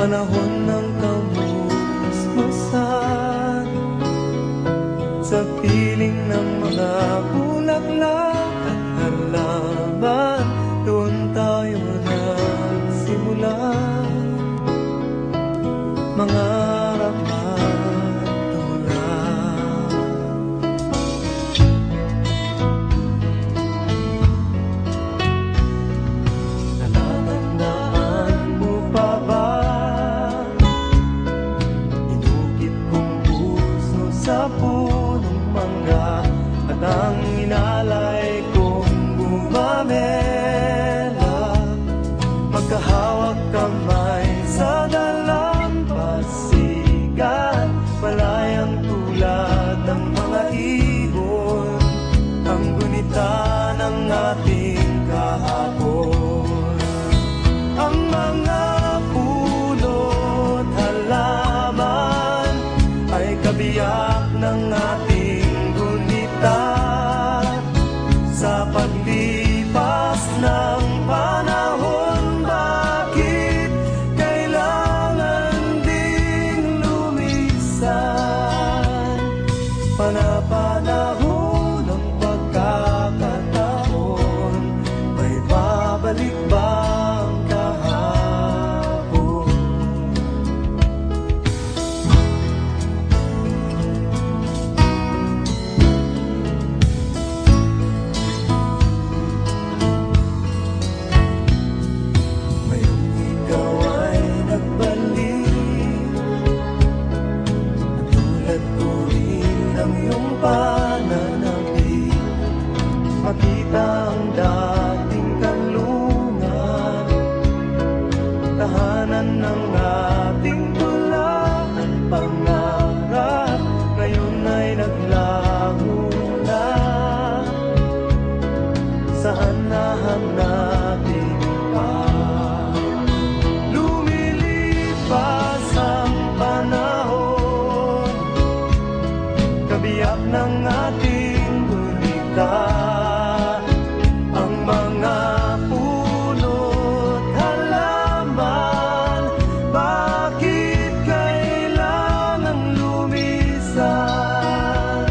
panahon ng kamusmusan, sa piling ng mga bulaklak at halaman, doon tayo nagsimula. Mangarap at tumulak, natatandaan mo pa ba? Inukit kong puso sa punong mangga, at ang inalay kong gumamela, magkahawak kamay sa dalampasigan, malayang tulad ng mga ibon, ang gunita ng ating kahapon. Ang mga puno't halaman ay kabiyak ng ating gunita, sa paglipas ng panahon. Bakit kailangan ding lumisan? Panapanahon ng pagkakataon, may babalik ba ang kahapon? Ngayong ikaw ay nagbalik, tulad ko rin ang iyong pananabik, makita ang dating kanlungan, tahanan ng ating tula at pangarap, ngayon ay naglaho na. Saan nahanapin pa? Lumilipas ang panahon, kabiyak ng ating gunita, ang mga puno't halaman. Bakit kailangan lumisan?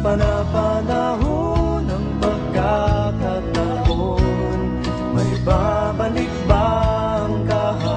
Panapanahon ng pagkakataon, may babalik ba ang kahapon?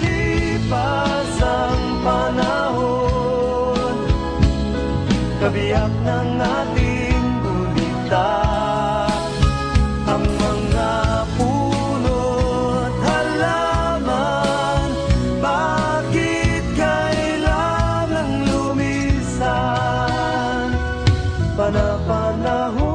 Lumilipas ang panahon, kabiyak ng ating gunita, ang mga puno't halaman. Bakit kailangan lumisan? Panapanahon